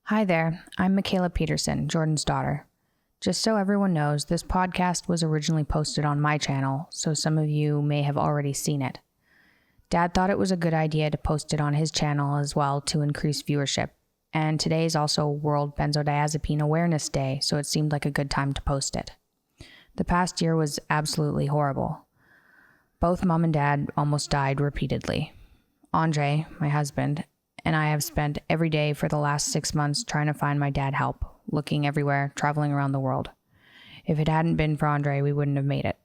Hi there, I'm Michaela Peterson, Jordan's daughter. Just so everyone knows, this podcast was originally posted on my channel, so some of you may have already seen it. Dad thought it was a good idea to post it on his channel as well to increase viewership, and today is also World Benzodiazepine Awareness Day, so it seemed like a good time to post it. The past year was absolutely horrible. Both Mom and Dad almost died repeatedly. Andre, my husband, and I have spent every day for the last 6 months trying to find my dad help, looking everywhere, traveling around the world. If it hadn't been for Andre, we wouldn't have made it.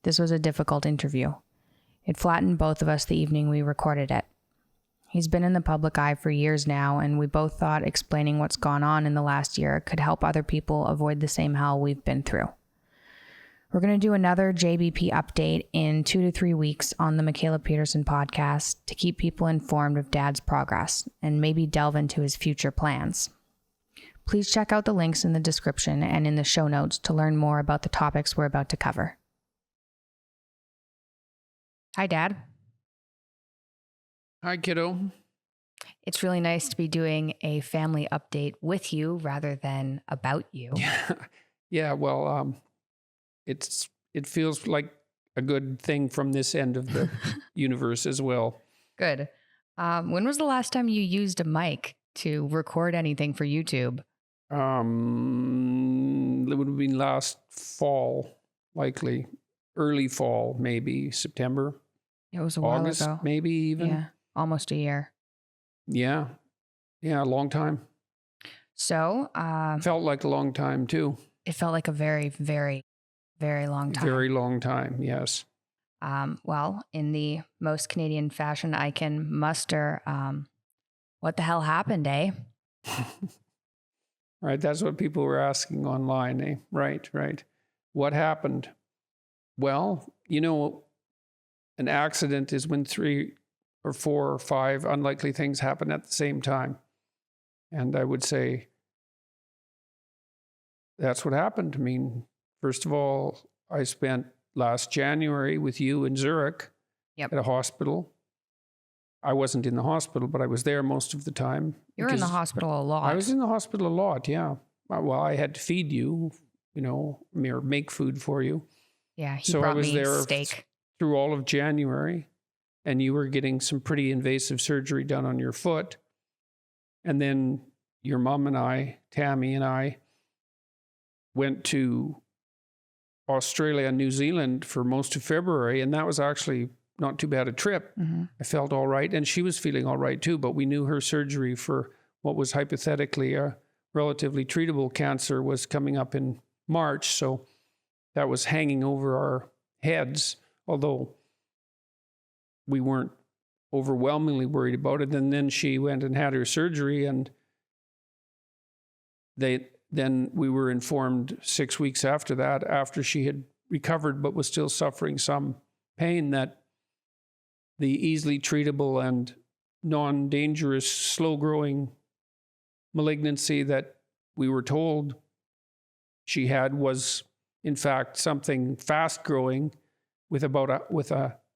This was a difficult interview. It flattened both of us the evening we recorded it. He's been in the public eye for years now, and we both thought explaining what's gone on in the last year could help other people avoid the same hell we've been through. We're going to do another JBP update in 2 to 3 weeks on the Michaela Peterson podcast to keep people informed of Dad's progress and maybe delve into his future plans. Please check out the links in the description and in the show notes to learn more about the topics we're about to cover. Hi, Dad. Hi, kiddo. It's really nice to be doing a family update with you rather than about you. Yeah. Well, it feels like a good thing from this end of the universe as well. Good. When was the last time you used a mic to record anything for YouTube? It would have been last fall, likely early fall, maybe September. It was a while August, ago. maybe even. Yeah, almost a year. Yeah, a long time. So Felt like a long time too. it felt like a very, very, very long time. Very long time. Yes. Well, in the most Canadian fashion I can muster, what the hell happened, eh? Right. That's what people were asking online. Eh? Right. What happened? Well, an accident is when 3 or 4 or 5 unlikely things happen at the same time. And I would say that's what happened. I mean, first of all, I spent last January with you in Zurich at a hospital. I wasn't in the hospital, but I was there most of the time. You were in the hospital a lot. I was in the hospital a lot, yeah. Well, I had to feed you, or make food for you. Yeah, he brought me steak. Through all of January, and you were getting some pretty invasive surgery done on your foot. And then your mom and I, Tammy and I, went to Australia and New Zealand for most of February, and that was actually not too bad a trip. Mm-hmm. I felt all right, and she was feeling all right too, but we knew her surgery for what was hypothetically a relatively treatable cancer was coming up in March, so that was hanging over our heads, although we weren't overwhelmingly worried about it. And then she went and had her surgery, and then we were informed 6 weeks after that, after she had recovered but was still suffering some pain, that the easily treatable and non-dangerous, slow-growing malignancy that we were told she had was, in fact, something fast-growing with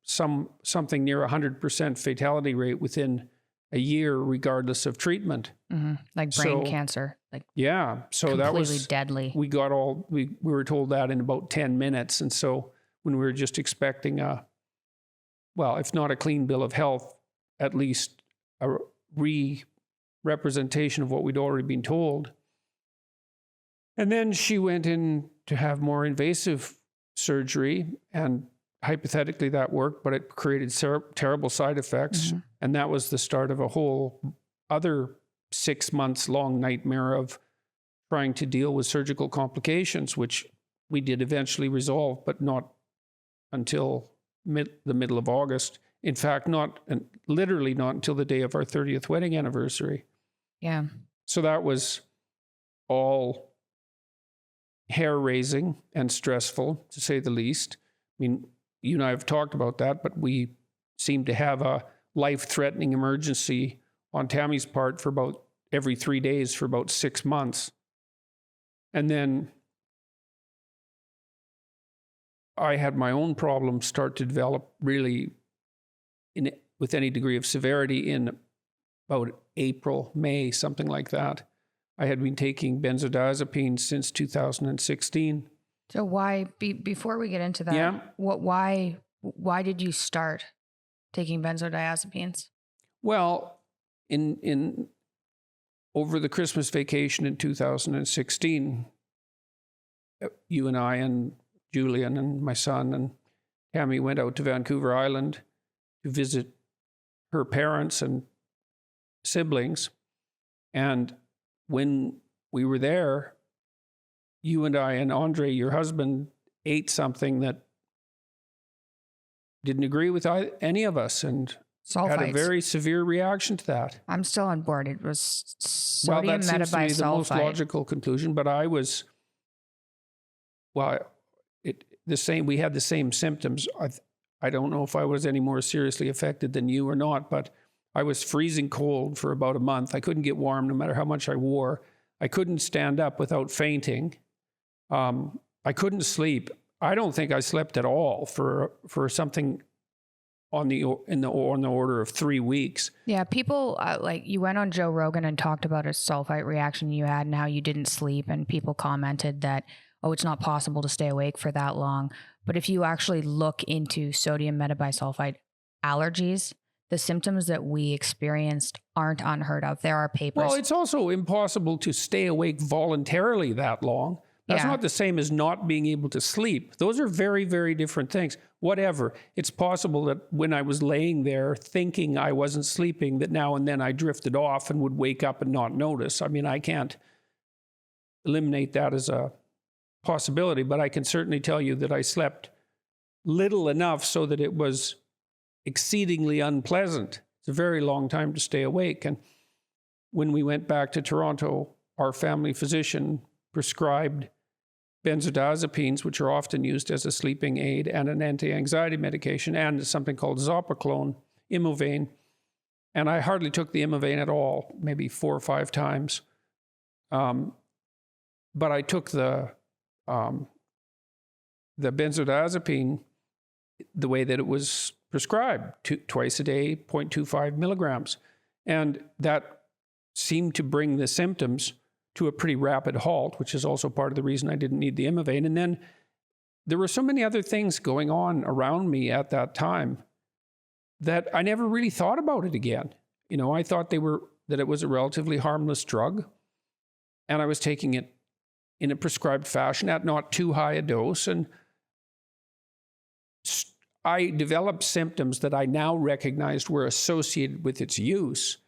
something near 100% fatality rate within a year, regardless of treatment. Mm-hmm. Like brain cancer. Yeah. So completely that was deadly. We were told that in about 10 minutes. And so when we were just expecting if not a clean bill of health, at least a representation of what we'd already been told. And then she went in to have more invasive surgery, and hypothetically that worked, but it created terrible side effects. Mm-hmm. And that was the start of a whole other 6 months long nightmare of trying to deal with surgical complications, which we did eventually resolve, but not until the middle of August. In fact, literally not until the day of our 30th wedding anniversary. Yeah. So that was all hair-raising and stressful, to say the least. I mean, you and I have talked about that, but we seemed to have a life-threatening emergency on Tammy's part for about every 3 days for about 6 months. And then I had my own problems start to develop really with any degree of severity in about April, May, something like that. I had been taking benzodiazepines since 2016. So why, before we get into that, Yeah. why did you start taking benzodiazepines? Well, in over the Christmas vacation in 2016, you and I and Julian and my son and Tammy went out to Vancouver Island to visit her parents and siblings. And when we were there, you and I and Andre, your husband, ate something that didn't agree with any of us and Sulfites. had a very severe reaction to that. I'm still on board. It was sodium that seems to be the most metabisulfite. logical conclusion, but I was, we had the same symptoms. I don't know if I was any more seriously affected than you or not, but I was freezing cold for about a month. I couldn't get warm no matter how much I wore. I couldn't stand up without fainting. I couldn't sleep. I don't think I slept at all for something on the order of 3 weeks. Yeah, people like you went on Joe Rogan and talked about a sulfite reaction you had and how you didn't sleep, and people commented that, oh, it's not possible to stay awake for that long. But if you actually look into sodium metabisulfite allergies, the symptoms that we experienced aren't unheard of. There are papers. Well, it's also impossible to stay awake voluntarily that long. That's not the same as not being able to sleep. Those are very, very different things. Whatever. It's possible that when I was laying there thinking I wasn't sleeping, that now and then I drifted off and would wake up and not notice. I mean, I can't eliminate that as a possibility, but I can certainly tell you that I slept little enough so that it was exceedingly unpleasant. It's a very long time to stay awake. And when we went back to Toronto, our family physician prescribed benzodiazepines, which are often used as a sleeping aid and an anti-anxiety medication, and something called Zopiclone, Imovane. And I hardly took the Imovane at all, maybe 4 or 5 times. But I took the benzodiazepine the way that it was prescribed, twice a day, 0.25 milligrams. And that seemed to bring the symptoms to a pretty rapid halt, which is also part of the reason I didn't need the Imovane. And then there were so many other things going on around me at that time that I never really thought about it again. You know, I thought that it was a relatively harmless drug, and I was taking it in a prescribed fashion at not too high a dose. And I developed symptoms that I now recognized were associated with its use.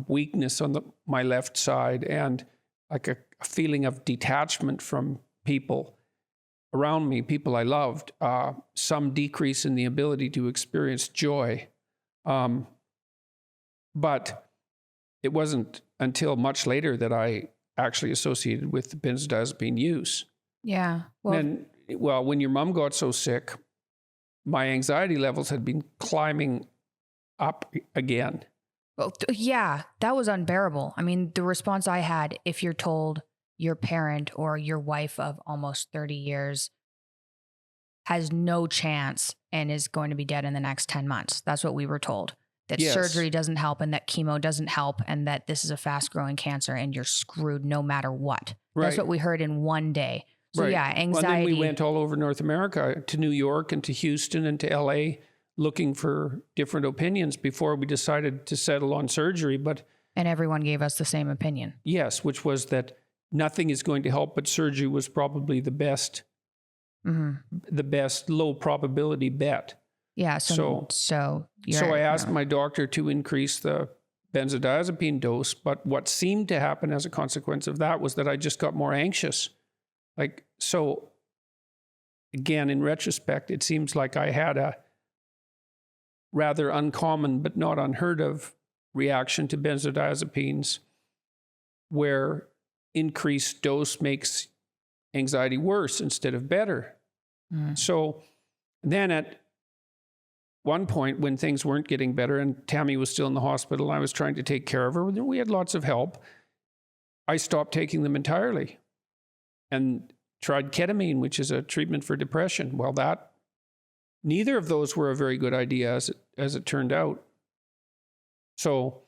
Weakness on my left side, and like a feeling of detachment from people around me, people I loved, some decrease in the ability to experience joy. But it wasn't until much later that I actually associated with the benzodiazepine use. Yeah. When your mom got so sick, my anxiety levels had been climbing up again. Well, yeah, that was unbearable. I mean, the response I had, if you're told your parent or your wife of almost 30 years has no chance and is going to be dead in the next 10 months. That's what we were told. That surgery doesn't help and that chemo doesn't help and that this is a fast-growing cancer and you're screwed no matter what. Right. That's what we heard in one day. So yeah, anxiety. Well, then we went all over North America, to New York and to Houston and to LA, looking for different opinions before we decided to settle on surgery. And everyone gave us the same opinion. Yes, which was that nothing is going to help, but surgery was probably the best low probability bet. Yeah. So I asked my doctor to increase the benzodiazepine dose, but what seemed to happen as a consequence of that was that I just got more anxious. So again, in retrospect, it seems like I had a rather uncommon but not unheard of reaction to benzodiazepines, where increased dose makes anxiety worse instead of better. So then at one point when things weren't getting better and Tammy was still in the hospital and I was trying to take care of her, we had lots of help, I stopped taking them entirely and tried ketamine, which is a treatment for depression. Well, neither of those were a very good idea as it turned out. So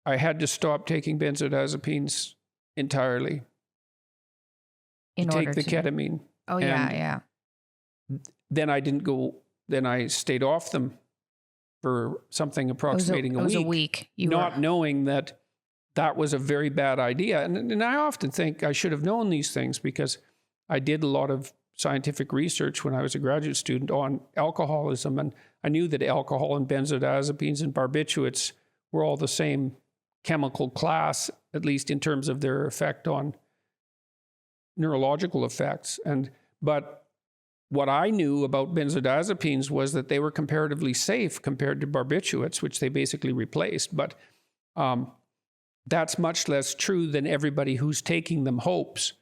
I had to stop taking benzodiazepines entirely In to order take the ketamine. Oh, And yeah. then I didn't go, then I stayed off them for something approximating It was a week. Not knowing that that was a very bad idea. And I often think I should have known these things because I did a lot of scientific research when I was a graduate student on alcoholism. And I knew that alcohol and benzodiazepines and barbiturates were all the same chemical class, at least in terms of their effect on neurological effects. But what I knew about benzodiazepines was that they were comparatively safe compared to barbiturates, which they basically replaced. But that's much less true than everybody who's taking them hopes.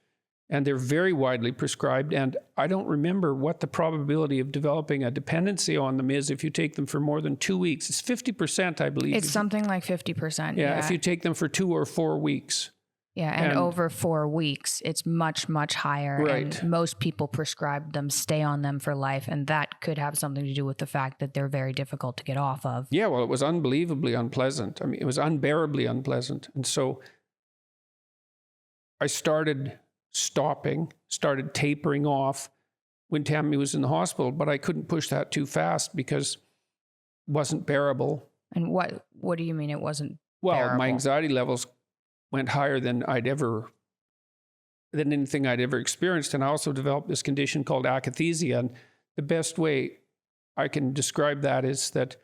And they're very widely prescribed. And I don't remember what the probability of developing a dependency on them is if you take them for more than 2 weeks. It's 50%, I believe. It's something like 50%. Yeah, if you take them for 2 or 4 weeks. Yeah, and over 4 weeks, it's much, much higher. Right. And most people prescribe them, stay on them for life, and that could have something to do with the fact that they're very difficult to get off of. Yeah, well, it was unbelievably unpleasant. I mean, it was unbearably unpleasant. And so I started tapering off when Tammy was in the hospital, but I couldn't push that too fast because it wasn't bearable. And what do you mean it wasn't Well, bearable? my anxiety levels went higher than anything I'd ever experienced. And I also developed this condition called akathisia. And the best way I can describe that is that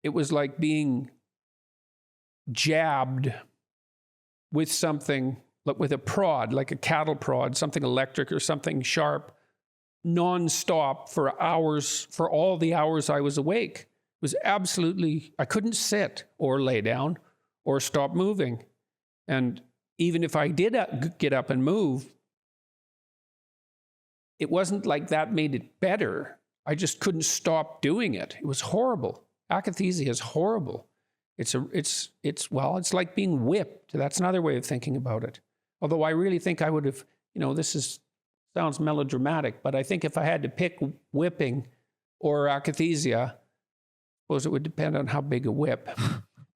it was like being jabbed with something, with a prod, like a cattle prod, something electric or something sharp, nonstop for hours, for all the hours I was awake. It was absolutely, I couldn't sit or lay down or stop moving. And even if I did get up and move, it wasn't like that made it better. I just couldn't stop doing it. It was horrible. Akathisia is horrible. It's like being whipped. That's another way of thinking about it. Although I really think I would have, sounds melodramatic, but I think if I had to pick whipping or akathisia, I suppose it would depend on how big a whip.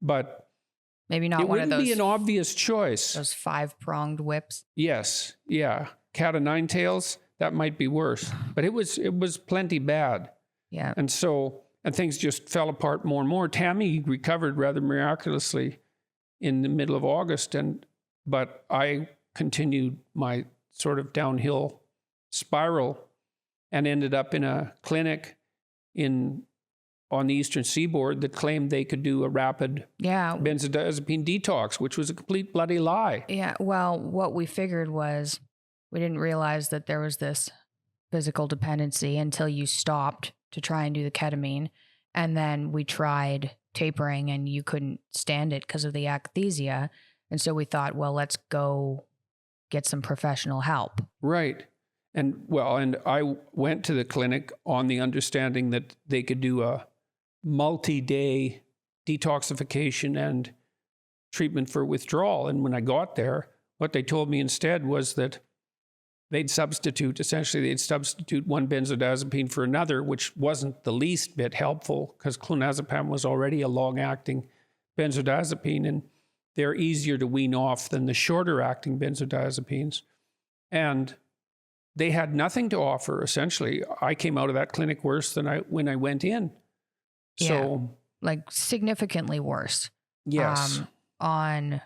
But maybe not it one of wouldn't those. be an obvious choice. Those 5-pronged whips. Yes, yeah, cat of nine tails. That might be worse, but it was plenty bad. Yeah, and things just fell apart more and more. Tammy recovered rather miraculously in the middle of August, but I continued my sort of downhill spiral and ended up in a clinic on the Eastern Seaboard that claimed they could do a rapid benzodiazepine detox, which was a complete bloody lie. Yeah, well, what we figured was we didn't realize that there was this physical dependency until you stopped to try and do the ketamine. And then we tried tapering and you couldn't stand it because of the akathisia. And so we thought, well, let's go get some professional help. Right. And I went to the clinic on the understanding that they could do a multi-day detoxification and treatment for withdrawal. And when I got there, what they told me instead was that they'd substitute one benzodiazepine for another, which wasn't the least bit helpful because clonazepam was already a long-acting benzodiazepine, and they're easier to wean off than the shorter-acting benzodiazepines. And they had nothing to offer, essentially. I came out of that clinic worse than when I went in. So, like significantly worse. Yes. On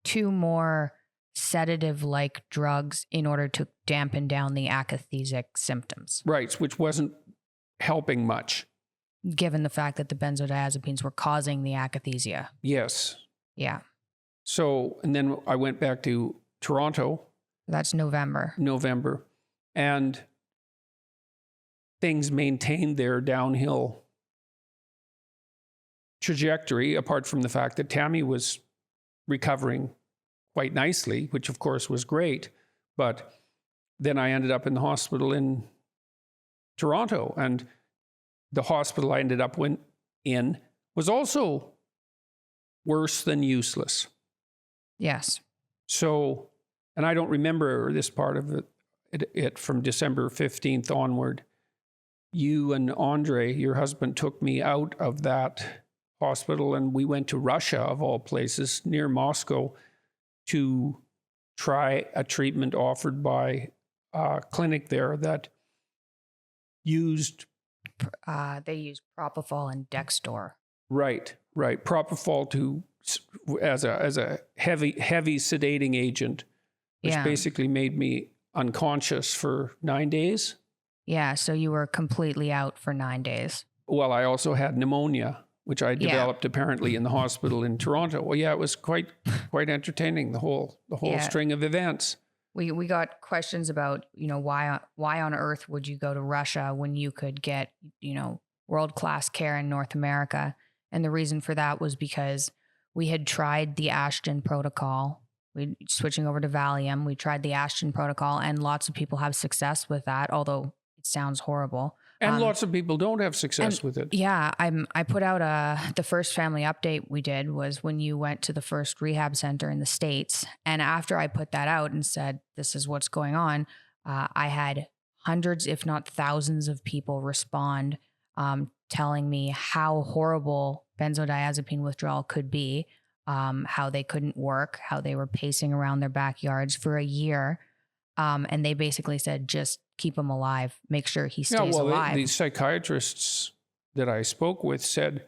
2 more sedative-like drugs in order to dampen down the akathisic symptoms. Right, which wasn't helping much. Given the fact that the benzodiazepines were causing the akathisia. Yes. Yeah. So, and then I went back to Toronto. That's November. And things maintained their downhill trajectory, apart from the fact that Tammy was recovering quite nicely, which of course was great. But then I ended up in the hospital in Toronto, and the hospital I ended up in was also worse than useless. Yes. So, and I don't remember this part of it from December 15th onward. You and Andre, your husband, took me out of that hospital, and we went to Russia, of all places, near Moscow, to try a treatment offered by a clinic there that used... They use propofol and Dextor. Right. Propofol as a heavy sedating agent, which basically made me unconscious for 9 days. Yeah, so you were completely out for 9 days. Well, I also had pneumonia, which I developed apparently in the hospital in Toronto. Well, yeah, it was quite entertaining, the whole string of events. We got questions about, why on earth would you go to Russia when you could get, world-class care in North America? And the reason for that was because we had tried the Ashton Protocol. Switching over to Valium, we tried the Ashton Protocol, and lots of people have success with that, although it sounds horrible. And lots of people don't have success with it. Yeah, I put out the first family update we did was when you went to the first rehab center in the States. And after I put that out and said, this is what's going on, I had hundreds, if not thousands of people respond, telling me how horrible benzodiazepine withdrawal could be, how they couldn't work, how they were pacing around their backyards for a year. And they basically said, just keep him alive. Make sure he stays alive. The psychiatrists that I spoke with said,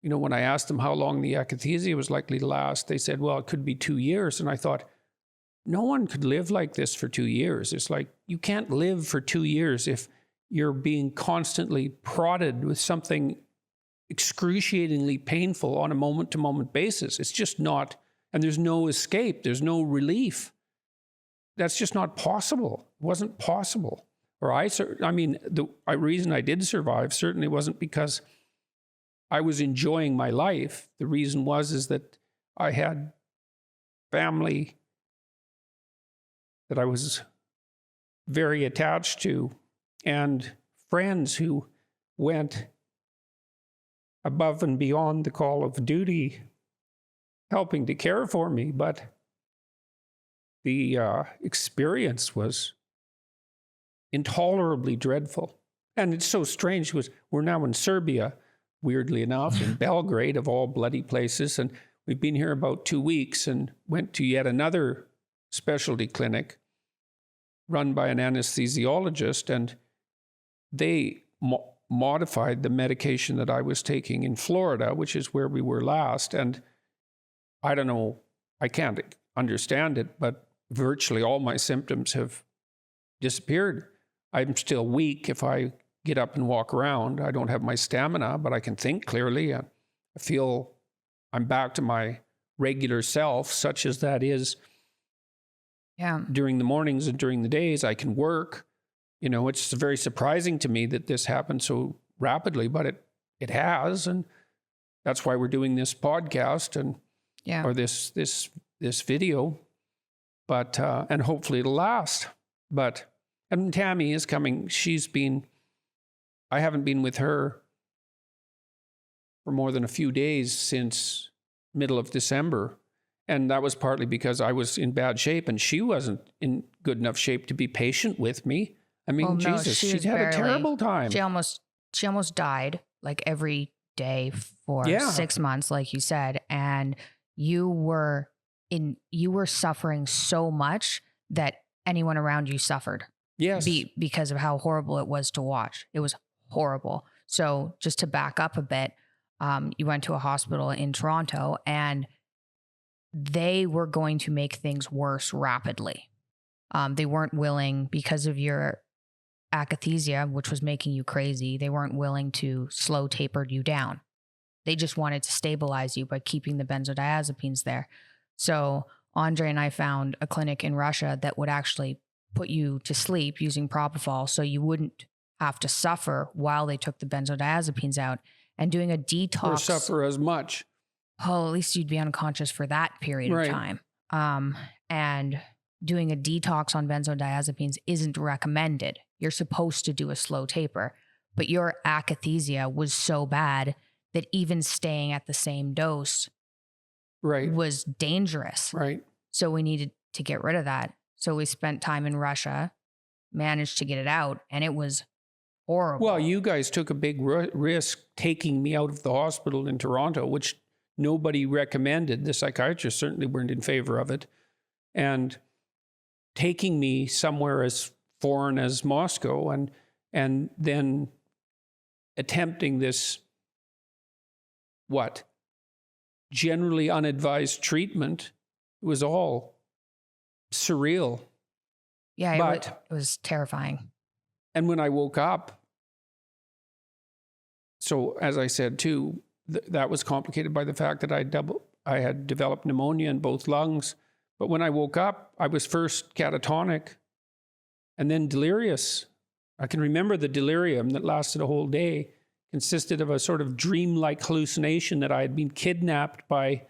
when I asked them how long the akathisia was likely to last, they said, well, it could be 2 years. And I thought, no one could live like this for 2 years. It's like, you can't live for 2 years if you're being constantly prodded with something excruciatingly painful on a moment-to-moment basis. It's just not, and there's no escape. There's no relief. That's just not possible. It wasn't possible. The reason I did survive certainly wasn't because I was enjoying my life. The reason is that I had family that I was very attached to and friends who went above and beyond the call of duty, helping to care for me. But the experience was intolerably dreadful. And it's so strange because we're now in Serbia, weirdly enough, in Belgrade of all bloody places. And we've been here about 2 weeks and went to yet another specialty clinic run by an anesthesiologist. And they modified the medication that I was taking in Florida, which is where we were last. And I don't know, I can't understand it, but virtually all my symptoms have disappeared. I'm still weak if I get up and walk around. I don't have my stamina, but I can think clearly. I feel I'm back to my regular self, such as that is. Yeah. During the mornings and during the days, I can work. It's very surprising to me that this happened so rapidly, but it has, and that's why we're doing this podcast or this video. But and hopefully it'll last. And Tammy is coming. I haven't been with her for more than a few days since middle of December. And that was partly because I was in bad shape and she wasn't in good enough shape to be patient with me. I mean, Jesus, she had a terrible time. She almost died like every day for 6 months, like you said. And you were suffering so much that anyone around you suffered. Yes. Because of how horrible it was to watch. It was horrible. So just to back up a bit, you went to a hospital in Toronto and they were going to make things worse rapidly. They weren't willing, because of your akathisia, which was making you crazy, they weren't willing to slow taper you down. They just wanted to stabilize you by keeping the benzodiazepines there. So Andre and I found a clinic in Russia that would actually put you to sleep using propofol so you wouldn't have to suffer while they took the benzodiazepines out, and doing a detox. Or suffer as much. Oh, at least you'd be unconscious for that period of time. And doing a detox on benzodiazepines isn't recommended. You're supposed to do a slow taper, but your akathisia was so bad that even staying at the same dose was dangerous. Right. So we needed to get rid of that. So we spent time in Russia, managed to get it out, and it was horrible. Well, you guys took a big risk taking me out of the hospital in Toronto, which nobody recommended. The psychiatrists certainly weren't in favor of it. And taking me somewhere as foreign as Moscow and then attempting this, generally unadvised treatment. It was all surreal. Yeah, it was terrifying. And when I woke up, so as I said too, that was complicated by the fact that I had developed pneumonia in both lungs. But when I woke up, I was first catatonic and then delirious. I can remember the delirium that lasted a whole day, consisted of a sort of dreamlike hallucination that I had been kidnapped by.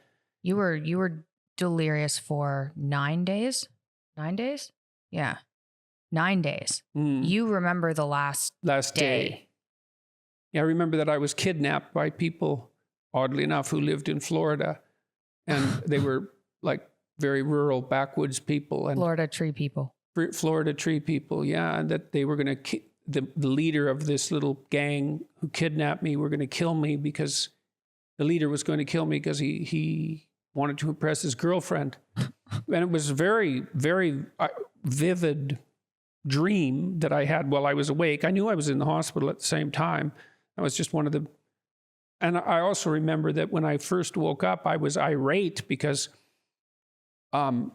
You were delirious for 9 days? 9 days? Yeah. 9 days. You remember the last day. Yeah, I remember that I was kidnapped by people, oddly enough, who lived in Florida. And they were like very rural, backwoods people. And Florida tree people. Yeah. And that they were going to, the leader of this little gang who kidnapped me were going to kill me because the leader was going to kill me because he wanted to impress his girlfriend. And it was a very, very vivid dream that I had while I was awake. I knew I was in the hospital at the same time. That was just one of the... And I also remember that when I first woke up, I was irate because my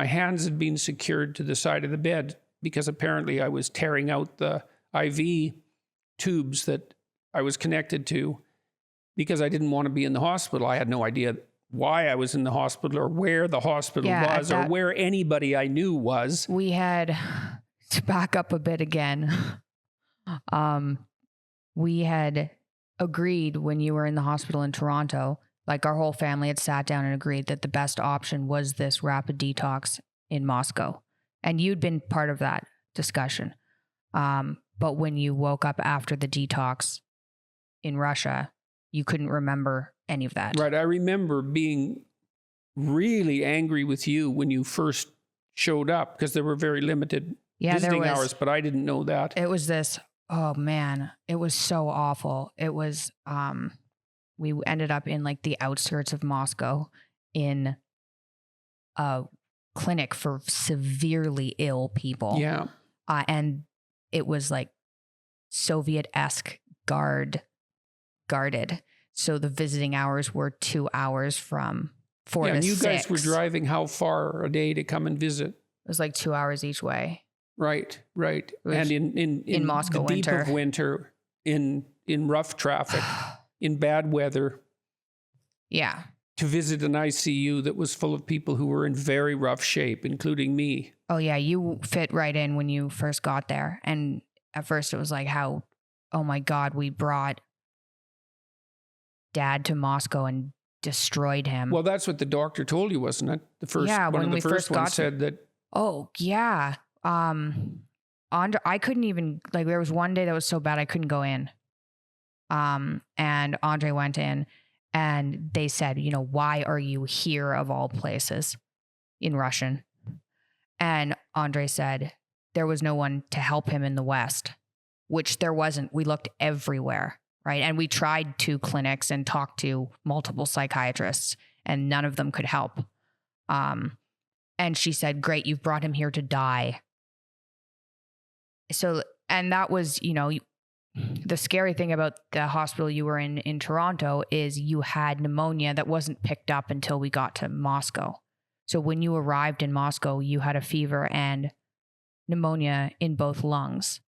hands had been secured to the side of the bed because apparently I was tearing out the IV tubes that I was connected to because I didn't want to be in the hospital. I had no idea why I was in the hospital or where the hospital was or where anybody I knew was. We had, to back up a bit again, we had agreed when you were in the hospital in Toronto, like our whole family had sat down and agreed that the best option was this rapid detox in Moscow. And you'd been part of that discussion. But when you woke up after the detox in Russia, you couldn't remember any of that. Right. I remember being really angry with you when you first showed up because there were very limited visiting hours, but I didn't know that. It was this, oh man, it was so awful. It was, we ended up in like the outskirts of Moscow in a clinic for severely ill people. Yeah. And it was like Soviet-esque guarded. So the visiting hours were 2 hours from 4 to 6. And you guys were driving how far a day to come and visit? It was like 2 hours each way. Right. And in Moscow the deep winter. of winter, in rough traffic, in bad weather. Yeah. To visit an ICU that was full of people who were in very rough shape, including me. Oh yeah, you fit right in when you first got there. And at first it was like oh my God, we brought Dad to Moscow and destroyed him. Well, that's what the doctor told you, wasn't it? The first one of the first ones said that. Oh yeah. Andre, I couldn't even, like, there was one day that was so bad I couldn't go in. And Andre went in and they said, why are you here of all places, in Russian? And Andre said there was no one to help him in the West, which there wasn't. We looked everywhere, right? And we tried 2 clinics and talked to multiple psychiatrists and none of them could help. And she said, great, you've brought him here to die. So, and that was, the scary thing about the hospital you were in Toronto is you had pneumonia that wasn't picked up until we got to Moscow. So when you arrived in Moscow, you had a fever and pneumonia in both lungs.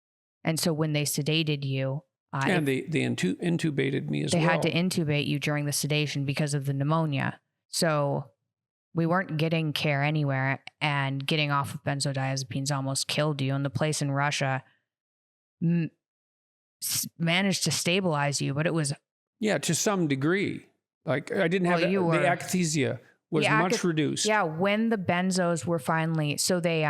And so when they sedated you... and they intubated me as well. They had to intubate you during the sedation because of the pneumonia. So we weren't getting care anywhere, and getting off of benzodiazepines almost killed you. And the place in Russia managed to stabilize you, but it was... Yeah, to some degree. Like, I didn't have... The akathisia was much reduced. Yeah, when the benzos were finally... So they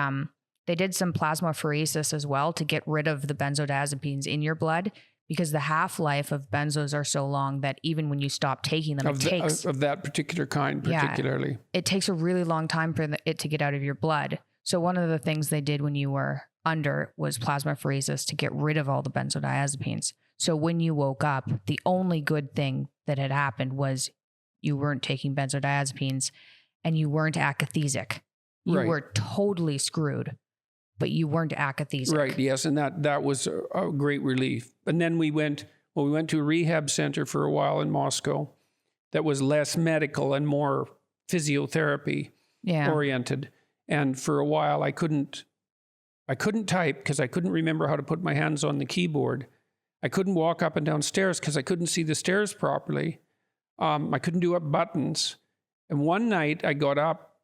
did some plasmapheresis as well to get rid of the benzodiazepines in your blood, because the half-life of benzos are so long that even when you stop taking them, of that particular kind, particularly. Yeah, it takes a really long time for it to get out of your blood. So one of the things they did when you were under was plasmapheresis to get rid of all the benzodiazepines. So when you woke up, the only good thing that had happened was you weren't taking benzodiazepines and you weren't akathisic. You were totally screwed, but you weren't akathisic. Right, yes, and that was a great relief. And then we went to a rehab center for a while in Moscow that was less medical and more physiotherapy oriented. And for a while I couldn't type because I couldn't remember how to put my hands on the keyboard. I couldn't walk up and down stairs because I couldn't see the stairs properly. I couldn't do up buttons. And one night I got up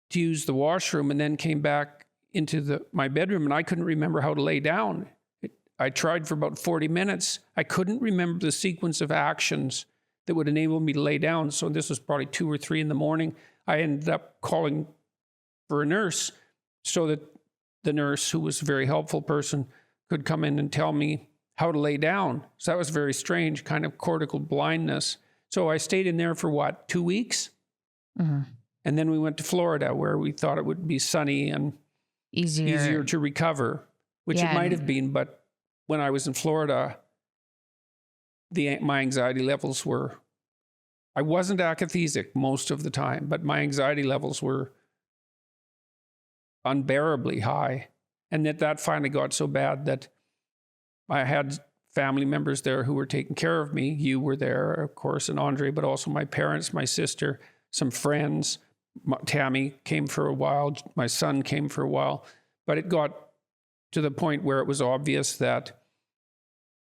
to use the washroom and then came back into my bedroom and I couldn't remember how to lay down. I tried for about 40 minutes. I couldn't remember the sequence of actions that would enable me to lay down. So this was probably 2 or 3 in the morning. I ended up calling for a nurse so that the nurse, who was a very helpful person, could come in and tell me how to lay down. So that was very strange, kind of cortical blindness. So I stayed in there for 2 weeks? Mm-hmm. And then we went to Florida where we thought it would be sunny and easier to recover, which it might have been. But when I was in Florida, my anxiety levels were, I wasn't akathisic most of the time, but my anxiety levels were unbearably high. And that finally got so bad that I had family members there who were taking care of me. You were there, of course, and Andre, but also my parents, my sister, some friends. Tammy came for a while. My son came for a while. But it got to the point where it was obvious that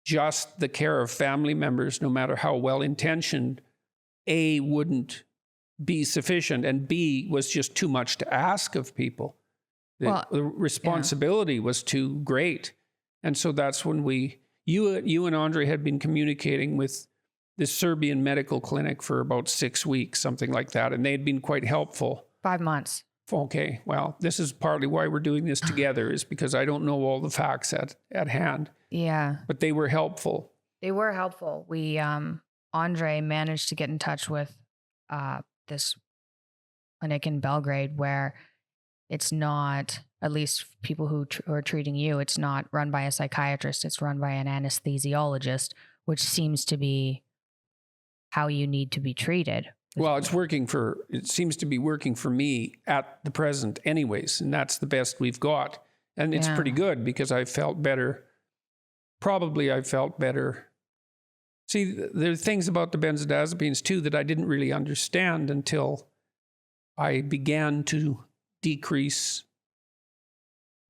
just the care of family members, no matter how well-intentioned, A, wouldn't be sufficient, and B, was just too much to ask of people. The responsibility was too great. And so that's when you and Andre had been communicating with this Serbian medical clinic for about 6 weeks, something like that. And they had been quite helpful. 5 months. Okay. Well, this is partly why we're doing this together, is because I don't know all the facts at hand. Yeah. But they were helpful. They were helpful. We, Andre managed to get in touch with this clinic in Belgrade where it's not, at least people who are treating you, it's not run by a psychiatrist, it's run by an anesthesiologist, which seems to be how you need to be treated. Well, it seems to be working for me at the present anyways, and that's the best we've got. And it's pretty good because I felt better. Probably I felt better. See, there are things about the benzodiazepines too that I didn't really understand until I began to decrease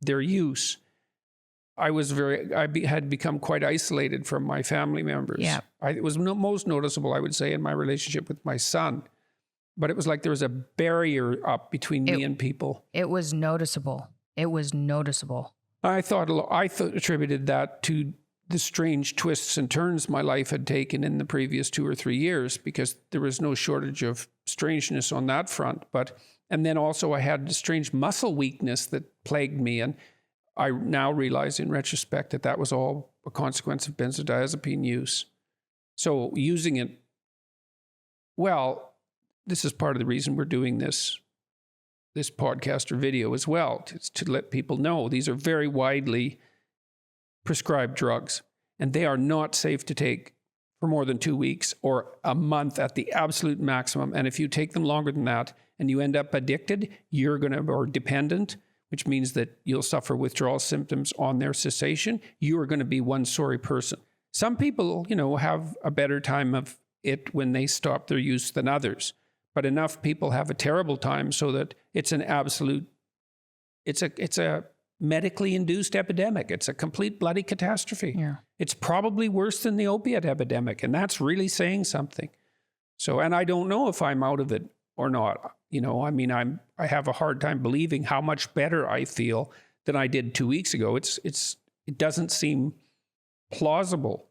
their use. I had become quite isolated from my family members. Yeah. It was most noticeable, I would say, in my relationship with my son. But it was like there was a barrier up between me and people. It was noticeable. It was noticeable. I attributed that to the strange twists and turns my life had taken in the previous 2 or 3 years, because there was no shortage of strangeness on that front. And then also I had a strange muscle weakness that plagued me. And I now realize in retrospect that was all a consequence of benzodiazepine use. So using it, well, this is part of the reason we're doing this podcast or video as well, to let people know these are very widely prescribed drugs, and they are not safe to take for more than 2 weeks or a month at the absolute maximum. And if you take them longer than that and you end up addicted, or dependent, which means that you'll suffer withdrawal symptoms on their cessation, you are going to be one sorry person. Some people, have a better time of it when they stop their use than others. But enough people have a terrible time so that it's an absolute, it's a medically induced epidemic. It's a complete bloody catastrophe. Yeah. It's probably worse than the opiate epidemic, and that's really saying something. So, and I don't know if I'm out of it or not. I have a hard time believing how much better I feel than I did 2 weeks ago. It doesn't seem plausible.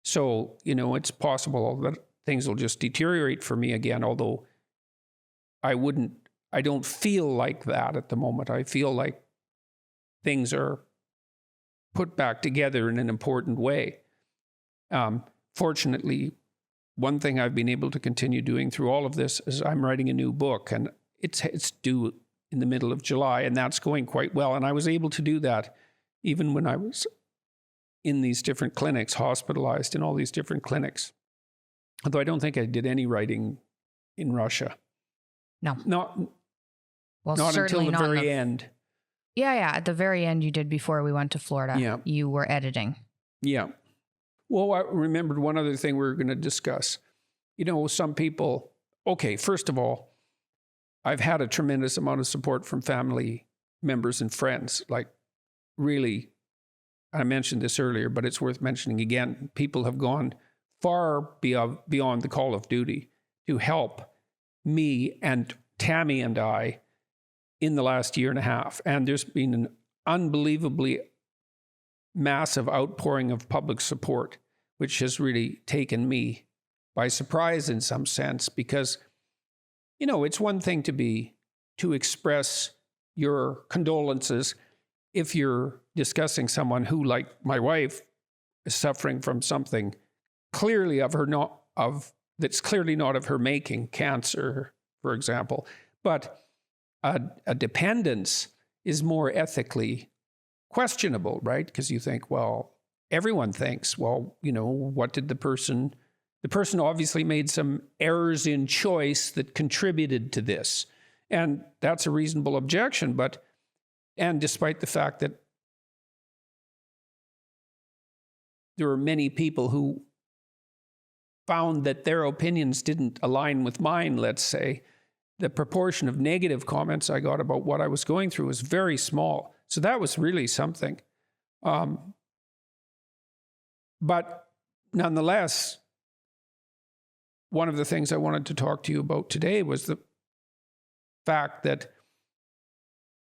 So, it's possible that things will just deteriorate for me again, although I don't feel like that at the moment. I feel like things are put back together in an important way. Fortunately, one thing I've been able to continue doing through all of this is I'm writing a new book, and it's due in the middle of July, and that's going quite well. And I was able to do that even when I was in these different clinics, hospitalized in all these different clinics. Although I don't think I did any writing in Russia. No. Not Well, until the very end. Yeah. At the very end, you did before we went to Florida. Yeah. You were editing. Yeah. Well, I remembered one other thing we were going to discuss. You know, some people, okay, first of all, I've had a tremendous amount of support from family members and friends. Like, really, I mentioned this earlier, but it's worth mentioning again. People have gone far beyond the call of duty to help me and Tammy and I in the last year and a half. And there's been an unbelievably massive outpouring of public support, which has really taken me by surprise in some sense, because, you know, it's one thing to express your condolences if you're discussing someone who, like my wife, is suffering from something clearly that's clearly not of her making, cancer, for example. But a dependence is more ethically questionable, right? Because you think, well, everyone thinks, well, you know, what did the person obviously made some errors in choice that contributed to this. And that's a reasonable objection, and despite the fact that there are many people who found that their opinions didn't align with mine, let's say, the proportion of negative comments I got about what I was going through was very small. So that was really something. But nonetheless, one of the things I wanted to talk to you about today was the fact that,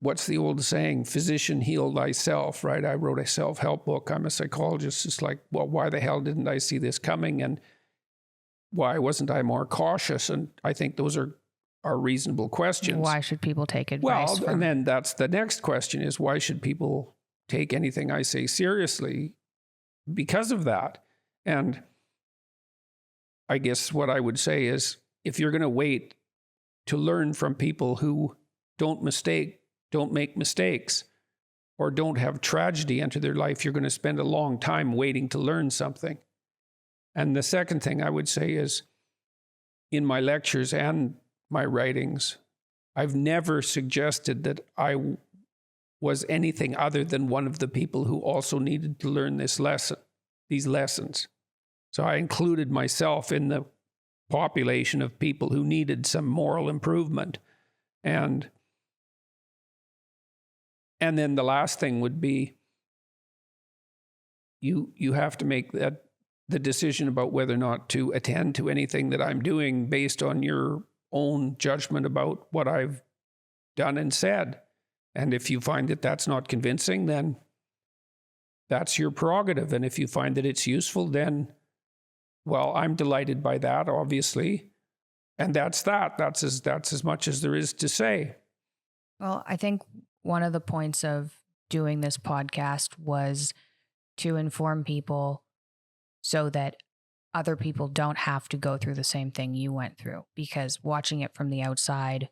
what's the old saying, physician, heal thyself, right? I wrote a self-help book. I'm a psychologist. It's like, well, why the hell didn't I see this coming? And why wasn't I more cautious? And I think those are reasonable questions. Why should people take advice from? And then that's the next question is, why should people take anything I say seriously because of that? And I guess what I would say is, if you're going to wait to learn from people who don't make mistakes, or don't have tragedy enter their life, you're going to spend a long time waiting to learn something. And the second thing I would say is, in my lectures and my writings, I've never suggested that I was anything other than one of the people who also needed to learn these lessons. So I included myself in the population of people who needed some moral improvement. And then the last thing would be, you have to make the decision about whether or not to attend to anything that I'm doing based on your own judgment about what I've done and said. And if you find that that's not convincing, then that's your prerogative. And if you find that it's useful, then, well, I'm delighted by that, obviously. And that's that. That's as much as there is to say. Well, I think one of the points of doing this podcast was to inform people so that other people don't have to go through the same thing you went through, because watching it from the outside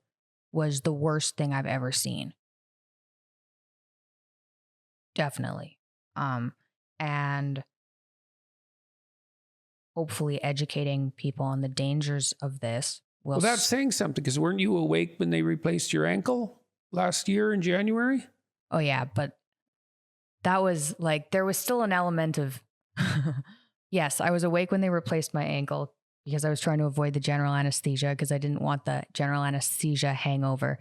was the worst thing I've ever seen. Definitely. And hopefully educating people on the dangers of this will... Well, that's saying something, because weren't you awake when they replaced your ankle last year in January? Oh, yeah, but that was like, there was still an element of... Yes, I was awake when they replaced my ankle because I was trying to avoid the general anesthesia, because I didn't want the general anesthesia hangover.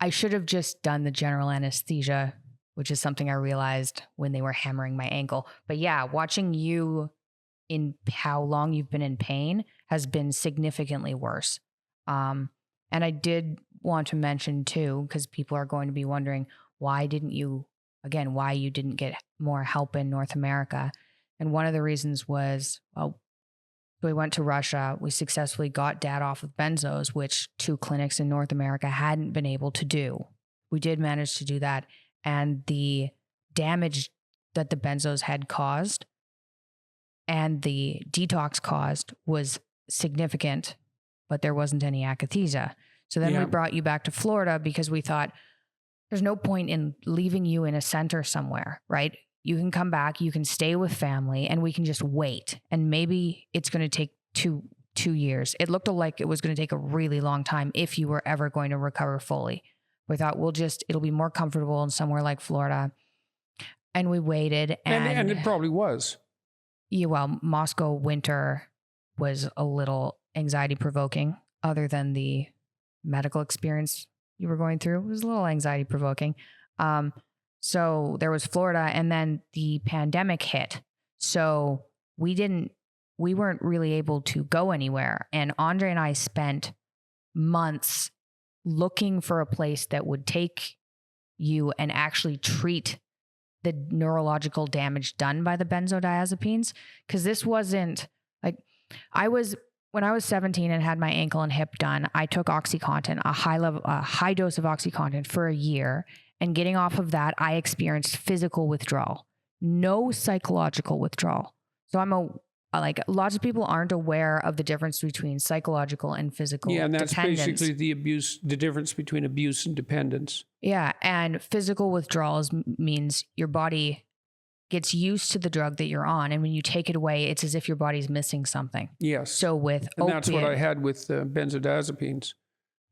I should have just done the general anesthesia, which is something I realized when they were hammering my ankle. But yeah, watching you in how long you've been in pain has been significantly worse. And I did want to mention too, because people are going to be wondering, why you didn't get more help in North America. And one of the reasons was, well, we went to Russia. We successfully got Dad off of benzos, which 2 clinics in North America hadn't been able to do. We did manage to do that. And the damage that the benzos had caused and the detox caused was significant, but there wasn't any akathisia. So then we brought you back to Florida because we thought there's no point in leaving you in a center somewhere, right? You can come back, you can stay with family, and we can just wait. And maybe it's going to take two years. It looked like it was going to take a really long time if you were ever going to recover fully. We thought it'll be more comfortable in somewhere like Florida. And we waited. And it probably was. Yeah, well, Moscow winter was a little anxiety provoking, other than the medical experience you were going through. It was a little anxiety provoking. So there was Florida, and then the pandemic hit. So we weren't really able to go anywhere. And Andre and I spent months looking for a place that would take you and actually treat the neurological damage done by the benzodiazepines. Because this wasn't like, when I was 17 and had my ankle and hip done, I took OxyContin, a high dose of OxyContin for a year. And getting off of that, I experienced physical withdrawal, no psychological withdrawal. So lots of people aren't aware of the difference between psychological and physical and that's dependence. basically the difference between abuse and dependence. Yeah, and physical withdrawals means your body gets used to the drug that you're on, and when you take it away, it's as if your body's missing something. Yes. So with that's what I had with benzodiazepines.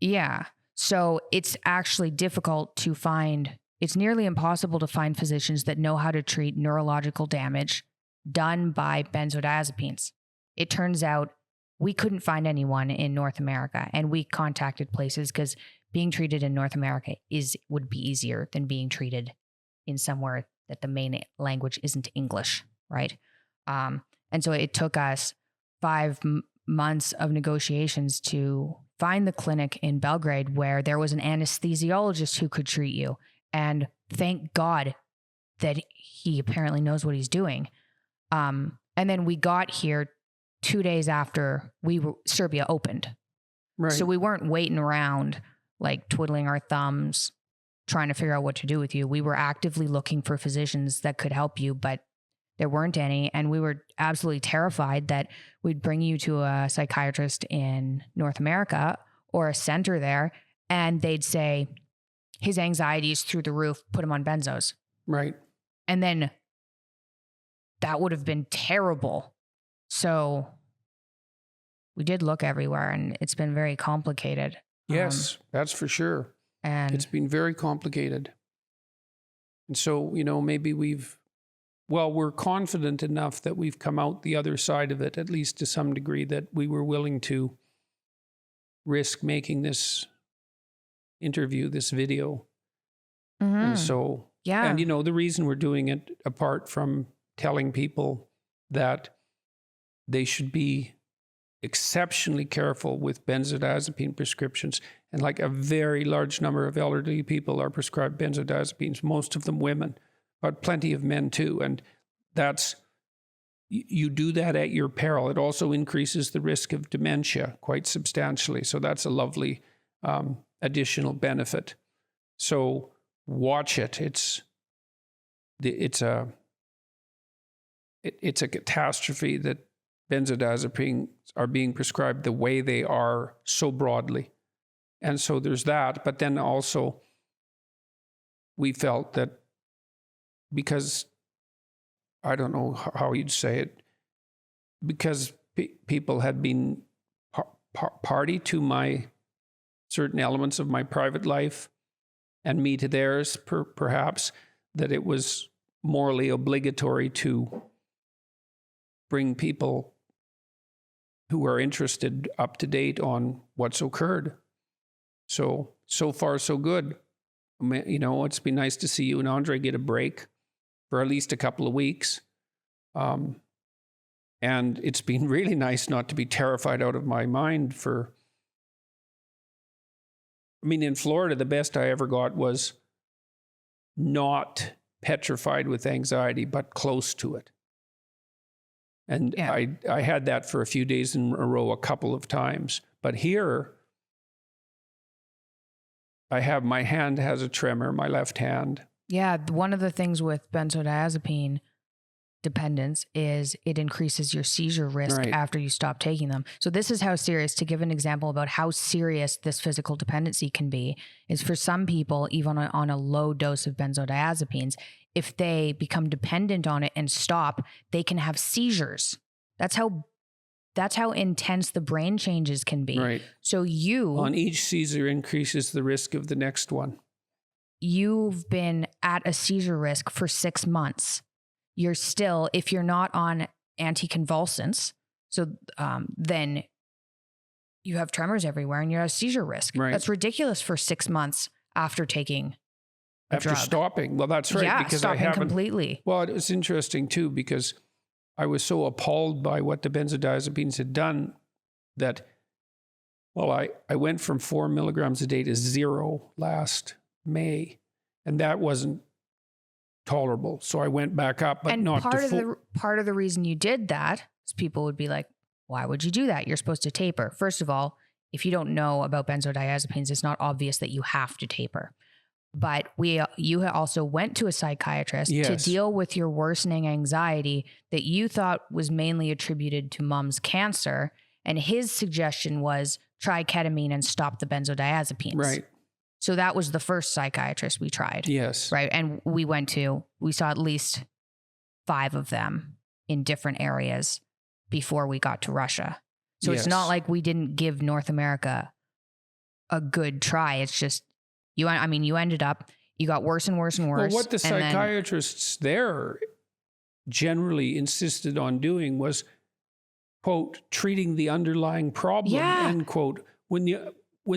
Yeah. So it's actually difficult to find. It's nearly impossible to find physicians that know how to treat neurological damage done by benzodiazepines. It turns out we couldn't find anyone in North America, and we contacted places because being treated in North America would be easier than being treated in somewhere that the main language isn't English, right? And so it took us 5 months of negotiations to find the clinic in Belgrade where there was an anesthesiologist who could treat you. And thank God that he apparently knows what he's doing. And then we got here 2 days after Serbia opened. Right. So we weren't waiting around like twiddling our thumbs, trying to figure out what to do with you. We were actively looking for physicians that could help you, but there weren't any. And we were absolutely terrified that we'd bring you to a psychiatrist in North America or a center there, and they'd say, his anxiety is through the roof, put him on benzos. Right. And then that would have been terrible. So we did look everywhere, and it's been very complicated. Yes, that's for sure. And it's been very complicated. And so, maybe we're confident enough that we've come out the other side of it, at least to some degree, that we were willing to risk making this interview, this video. Mm-hmm. And so, and the reason we're doing it, apart from telling people that they should be exceptionally careful with benzodiazepine prescriptions, and like a very large number of elderly people are prescribed benzodiazepines, most of them women, but plenty of men too. And you do that at your peril. It also increases the risk of dementia quite substantially. So that's a lovely additional benefit. So watch it. It's a catastrophe that benzodiazepines are being prescribed the way they are so broadly. And so there's that. But then also we felt that because, I don't know how you'd say it, because people had been party to my certain elements of my private life and me to theirs, perhaps, that it was morally obligatory to bring people who are interested up to date on what's occurred. So far, so good. It's been nice to see you and Andre get a break for at least a couple of weeks. And it's been really nice not to be terrified out of my mind in Florida, the best I ever got was not petrified with anxiety, but close to it. And I had that for a few days in a row, a couple of times. But here, my hand has a tremor, my left hand. Yeah, one of the things with benzodiazepine, dependence is it increases your seizure risk Right. after you stop taking them. So this is how serious, to give an example about how serious this physical dependency can be, is for some people, even on a low dose of benzodiazepines, if they become dependent on it and stop, they can have seizures. That's how intense the brain changes can be. Right. So On each seizure increases the risk of the next one. You've been at a seizure risk for 6 months. You're still, if you're not on anticonvulsants, so then you have tremors everywhere and you're at a seizure risk. Right. That's ridiculous for 6 months after taking a After drug. stopping. Well, that's right. Yeah, because stopping completely. Well, it's interesting too, because I was so appalled by what the benzodiazepines had done that, well, I went from 4 milligrams a day to 0 last May, and that wasn't tolerable. So I went back up, but And not part to of full. part of the reason you did that is people would be like, why would you do that? You're supposed to taper. First of all, if you don't know about benzodiazepines, it's not obvious that you have to taper. But you also went to a psychiatrist to Yes. deal with your worsening anxiety that you thought was mainly attributed to mom's cancer. And his suggestion was try ketamine and stop the benzodiazepines. Right. So that was the first psychiatrist we tried. Yes. Right. And we saw at least 5 of them in different areas before we got to Russia. So Yes. it's not like we didn't give North America a good try. It's just, you ended up, you got worse and worse and worse. Well, what the and then- psychiatrists there generally insisted on doing was, quote, treating the underlying problem, Yeah. end quote, when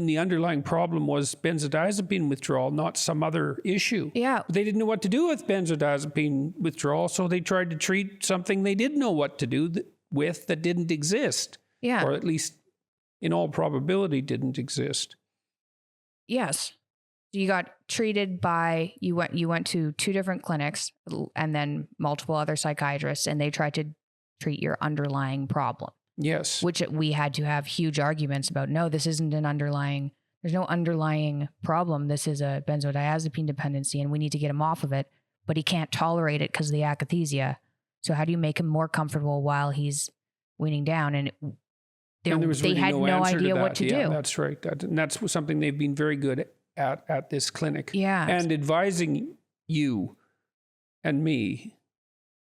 the underlying problem was benzodiazepine withdrawal, not some other issue. Yeah. They didn't know what to do with benzodiazepine withdrawal, so they tried to treat something they did know what to do with that didn't exist, Yeah. or at least in all probability didn't exist. Yes. You got treated by, you went to 2 different clinics and then multiple other psychiatrists, and they tried to treat your underlying problem. Yes. Which we had to have huge arguments about. No, this isn't there's no underlying problem. This is a benzodiazepine dependency and we need to get him off of it, but he can't tolerate it because of the akathisia. So how do you make him more comfortable while he's weaning down? And there was they really had no answer to idea that. what to Yeah, do. that's right. And that's something they've been very good at this clinic. Yeah. And advising you and me,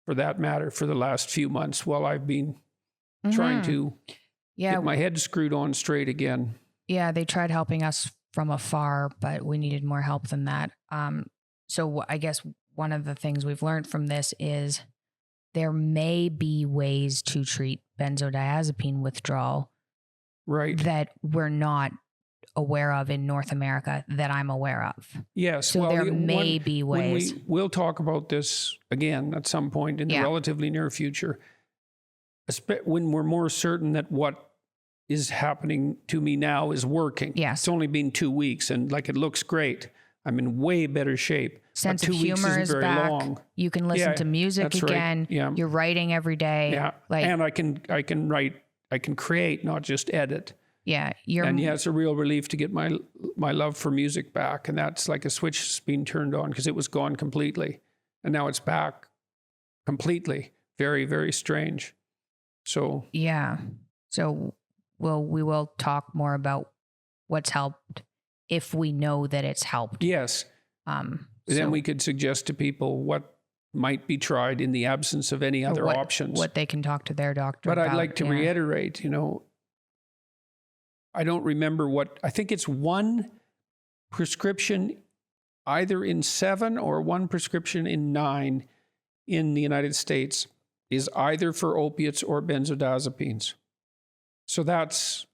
for that matter, for the last few months while I've been trying to get my head screwed on straight again. Yeah, they tried helping us from afar, but we needed more help than that. So I guess one of the things we've learned from this is there may be ways to treat benzodiazepine withdrawal, right, that we're not aware of in North America that I'm aware of. Yes. So well, there may be ways. We'll talk about this again at some point in the relatively near future, when we're more certain that what is happening to me now is working. Yes. It's only been 2 weeks and it looks great. I'm in way better shape. Sense but of 2 weeks humor isn't is very back. long. You can listen to music that's right. again. Yeah. You're writing every day. Yeah. And I can write, I can create, not just edit. Yeah. It's a real relief to get my love for music back. And that's like a switch that's been turned on because it was gone completely. And now it's back completely. Very, very strange. So. Yeah. So we will talk more about what's helped if we know that it's helped. Yes. Then we could suggest to people what might be tried in the absence of any other options. What they can talk to their doctor about. But I'd like to reiterate, I don't remember I think it's 1 prescription either in 7 or 1 prescription in 9 in the United States is either for opiates or benzodiazepines. So that's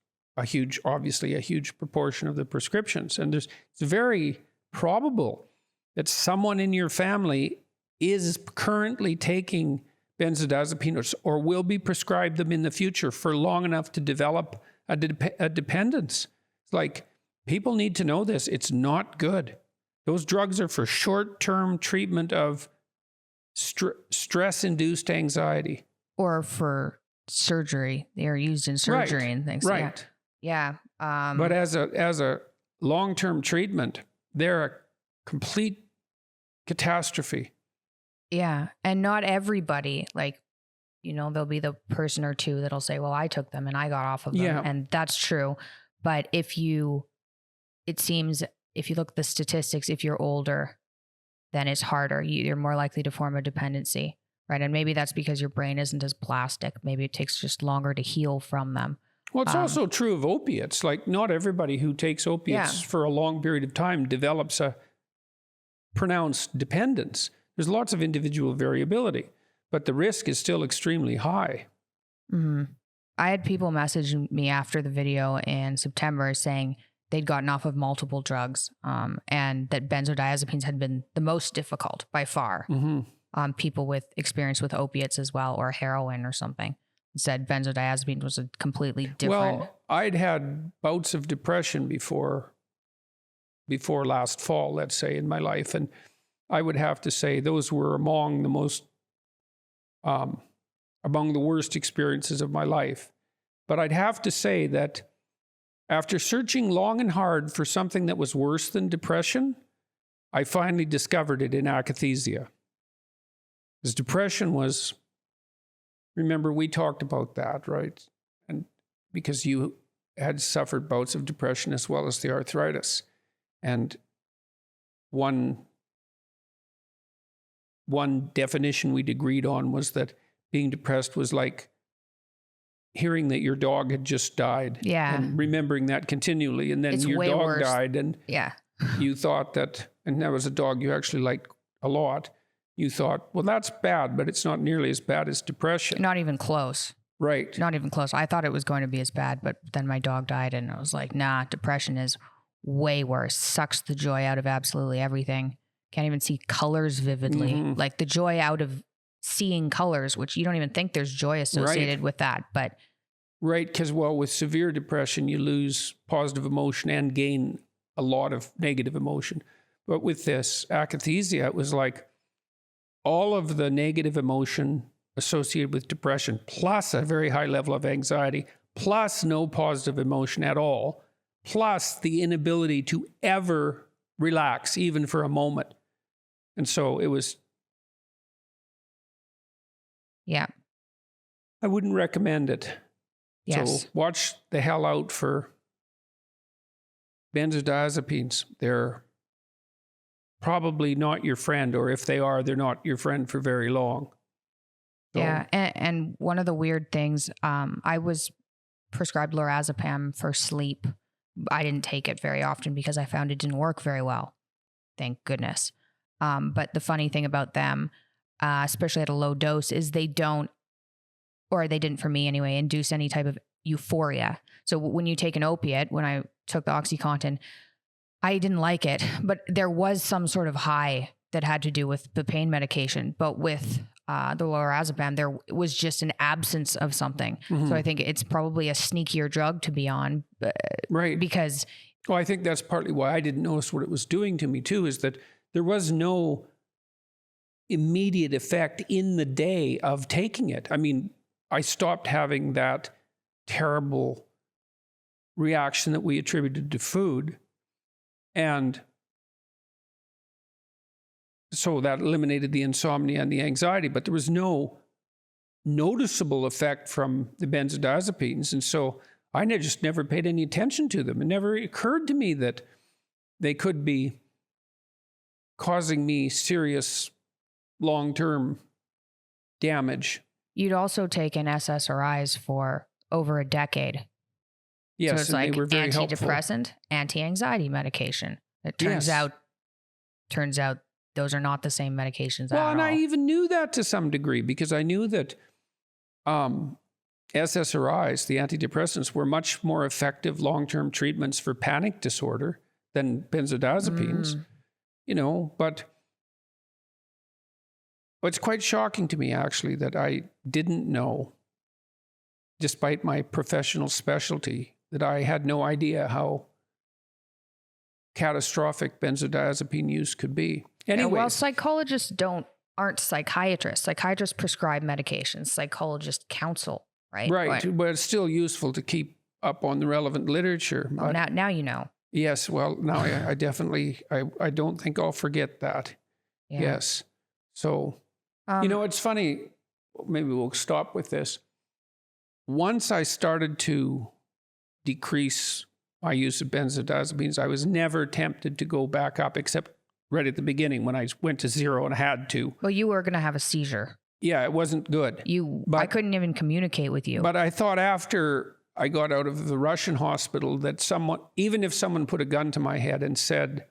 obviously a huge proportion of the prescriptions. And it's very probable that someone in your family is currently taking benzodiazepines or will be prescribed them in the future for long enough to develop a dependence. It's like, people need to know this. It's not good. Those drugs are for short-term treatment of stress-induced anxiety. Or for surgery. They are used in surgery and things. Right. Yeah. But as a long-term treatment, they're a complete catastrophe. Yeah. And not everybody, like, there'll be the person or two that'll say, well, I took them and I got off of them. Yeah. And that's true. But it seems if you look at the statistics, if you're older, then it's harder. You're more likely to form a dependency, right? And maybe that's because your brain isn't as plastic. Maybe it takes just longer to heal from them. Well, it's also true of opiates. Like, not everybody who takes opiates for a long period of time develops a pronounced dependence. There's lots of individual variability, but the risk is still extremely high. Mm-hmm. I had people message me after the video in September saying they'd gotten off of multiple drugs, and that benzodiazepines had been the most difficult by far. Mm-hmm. People with experience with opiates as well, or heroin or something, said benzodiazepines was a completely different. Well, I'd had bouts of depression before last fall, let's say, in my life, and I would have to say those were among the worst experiences of my life. But I'd have to say that after searching long and hard for something that was worse than depression, I finally discovered it in akathisia. Because depression was, remember, we talked about that, right? And because you had suffered bouts of depression as well as the arthritis. And one definition we'd agreed on was that being depressed was like hearing that your dog had just died. Yeah. And remembering that continually. And then It's your way dog worse. died, and Yeah. you thought that, and that was a dog you actually liked a lot. You thought, well, that's bad, but it's not nearly as bad as depression. Not even close. Right. Not even close. I thought it was going to be as bad, but then my dog died and I was like, nah, depression is way worse. Sucks the joy out of absolutely everything. Can't even see colors vividly. Mm-hmm. Like the joy out of seeing colors, which you don't even think there's joy associated with that. But right, because, well, with severe depression, you lose positive emotion and gain a lot of negative emotion. But with this akathisia, it was like all of the negative emotion associated with depression, plus a very high level of anxiety, plus no positive emotion at all, plus the inability to ever relax, even for a moment. And so it was... Yeah. I wouldn't recommend it. Yes. So watch the hell out for benzodiazepines. They're probably not your friend, or if they are, they're not your friend for very long. So, Yeah. And one of the weird things, I was prescribed lorazepam for sleep. I didn't take it very often because I found it didn't work very well. Thank goodness. But the funny thing about them, especially at a low dose, is they don't, or they didn't for me anyway, induce any type of euphoria. So when you take an opiate, when I took the OxyContin, I didn't like it, but there was some sort of high that had to do with the pain medication. But with the lorazepam, there was just an absence of something. Mm-hmm. So I think it's probably a sneakier drug to be on. right. Because... Well, I think that's partly why I didn't notice what it was doing to me too, is that there was no immediate effect in the day of taking it. I mean, I stopped having that terrible reaction that we attributed to food. And so that eliminated the insomnia and the anxiety, but there was no noticeable effect from the benzodiazepines. And so I just never paid any attention to them. It never occurred to me that they could be causing me serious long-term damage. You'd also taken SSRIs for over a decade. Yes, so it's and like they were very antidepressant, anti-anxiety medication. It turns out those are not the same medications at all. Well, and I even knew that to some degree, because I knew that SSRIs, the antidepressants, were much more effective long-term treatments for panic disorder than benzodiazepines. But it's quite shocking to me, actually, that I didn't know, despite my professional specialty, that I had no idea how catastrophic benzodiazepine use could be. Anyway, well, psychologists aren't psychiatrists. Psychiatrists prescribe medications. Psychologists counsel, right? Right, but it's still useful to keep up on the relevant literature. Oh, now you know. Yes, well, now I definitely, I don't think I'll forget that. Yeah. Yes. So It's funny. Maybe we'll stop with this. Once I started to decrease my use of benzodiazepines, I was never tempted to go back up, except right at the beginning when I went to 0 and had to. Well, you were going to have a seizure. Yeah, it wasn't good. I couldn't even communicate with you. But I thought after I got out of the Russian hospital that even if someone put a gun to my head and said,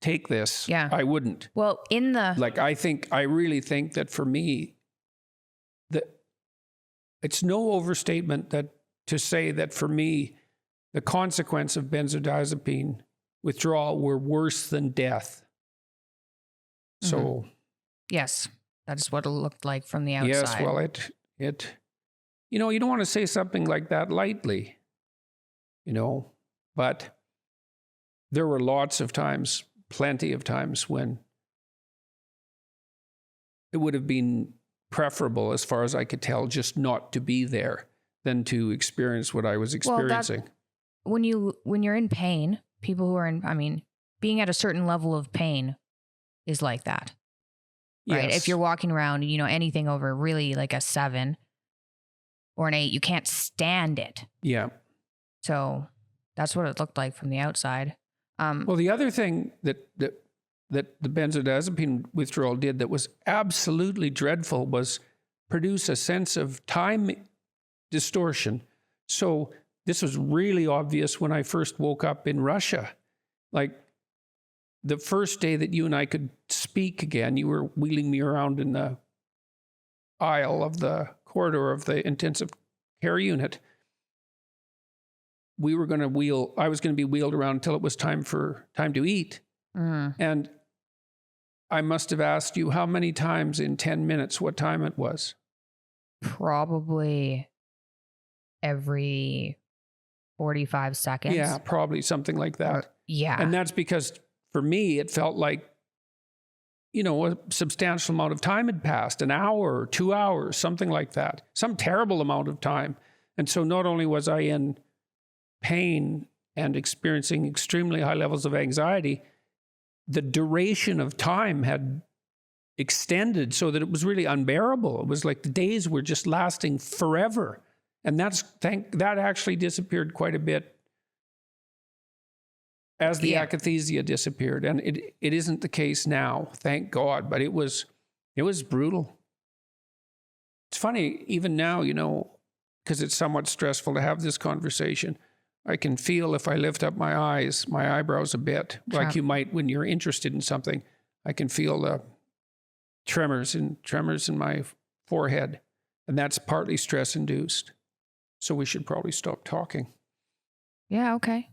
take this, I wouldn't. Well, I really think that for me, it's no overstatement to say that for me, the consequence of benzodiazepine withdrawal were worse than death. So, yes, that's what it looked like from the outside. Yes, well, you don't want to say something like that lightly, but there were plenty of times when it would have been preferable, as far as I could tell, just not to be there than to experience what I was experiencing. When you're in pain, people who are being at a certain level of pain is like that, right? Yes. If you're walking around, anything over really like a 7 or an 8, you can't stand it. Yeah. So that's what it looked like from the outside. Well, the other thing that the benzodiazepine withdrawal did that was absolutely dreadful was produce a sense of time distortion. So this was really obvious when I first woke up in Russia. Like the first day that you and I could speak again, you were wheeling me around in the aisle of the corridor of the intensive care unit. I was going to be wheeled around until it was time to eat. And I must have asked you how many times in 10 minutes what time it was. Probably every 45 seconds. Yeah, probably something like that. Yeah. And that's because for me, it felt like, a substantial amount of time had passed, an hour or 2 hours, something like that, some terrible amount of time. And so not only was I in pain and experiencing extremely high levels of anxiety, the duration of time had extended so that it was really unbearable. It was like the days were just lasting forever. And that actually disappeared quite a bit as the akathisia disappeared. And it isn't the case now, thank God, but it was brutal. It's funny, even now, because it's somewhat stressful to have this conversation, I can feel if I lift up my eyebrows a bit, like you might when you're interested in something. I can feel the tremors in my forehead, and that's partly stress-induced. So we should probably stop talking. Yeah, okay.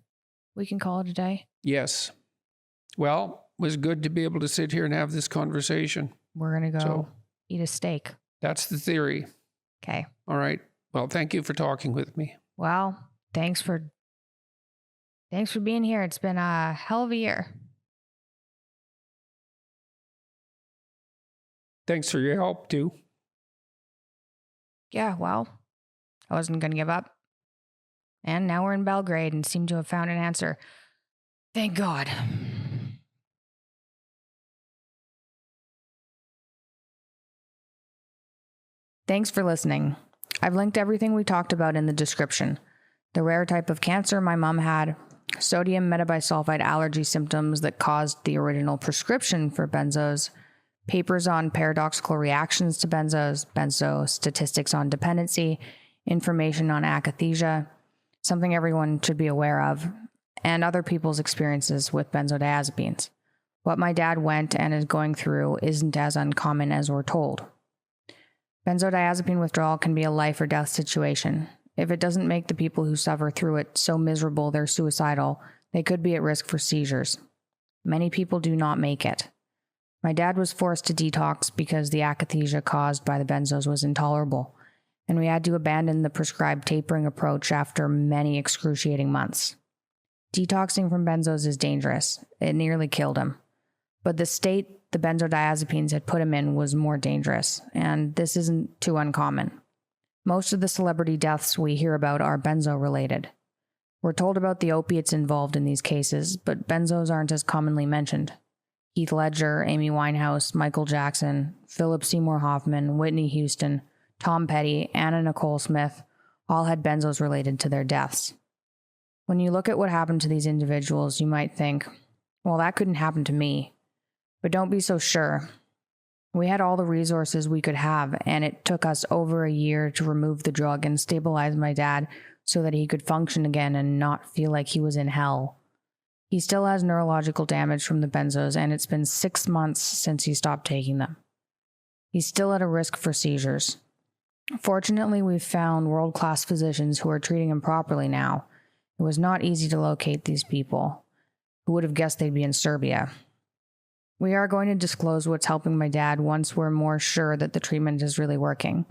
We can call it a day. Yes. Well, it was good to be able to sit here and have this conversation. We're going to go eat a steak. That's the theory. Okay. All right. Well, thank you for talking with me. Well, thanks for being here. It's been a hell of a year. Thanks for your help, too. Yeah, well, I wasn't going to give up. And now we're in Belgrade and seem to have found an answer. Thank God. Thanks for listening. I've linked everything we talked about in the description. The rare type of cancer my mom had, sodium metabisulfite allergy symptoms that caused the original prescription for benzos, papers on paradoxical reactions to benzos, benzo statistics on dependency, information on akathisia, something everyone should be aware of, and other people's experiences with benzodiazepines. What my dad went and is going through isn't as uncommon as we're told. Benzodiazepine withdrawal can be a life or death situation. If it doesn't make the people who suffer through it so miserable they're suicidal, they could be at risk for seizures. Many people do not make it. My dad was forced to detox because the akathisia caused by the benzos was intolerable, and we had to abandon the prescribed tapering approach after many excruciating months. Detoxing from benzos is dangerous. It nearly killed him. But the state the benzodiazepines had put him in was more dangerous, and this isn't too uncommon. Most of the celebrity deaths we hear about are benzo-related. We're told about the opiates involved in these cases, but benzos aren't as commonly mentioned. Heath Ledger, Amy Winehouse, Michael Jackson, Philip Seymour Hoffman, Whitney Houston, Tom Petty, Anna Nicole Smith all had benzos related to their deaths. When you look at what happened to these individuals, you might think, well, that couldn't happen to me. But don't be so sure. We had all the resources we could have, and it took us over a year to remove the drug and stabilize my dad so that he could function again and not feel like he was in hell. He still has neurological damage from the benzos, and it's been 6 months since he stopped taking them. He's still at a risk for seizures. Fortunately, we've found world-class physicians who are treating him properly now. It was not easy to locate these people. Who would have guessed they'd be in Serbia? We are going to disclose what's helping my dad once we're more sure that the treatment is really working.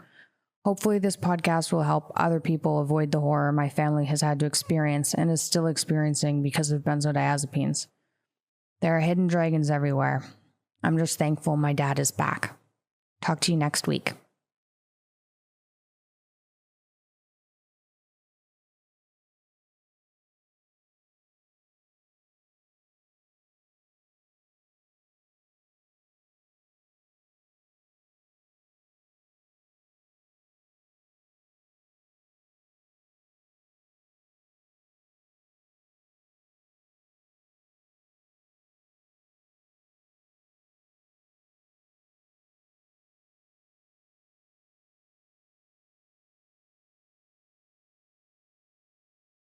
Hopefully this podcast will help other people avoid the horror my family has had to experience and is still experiencing because of benzodiazepines. There are hidden dragons everywhere. I'm just thankful my dad is back. Talk to you next week.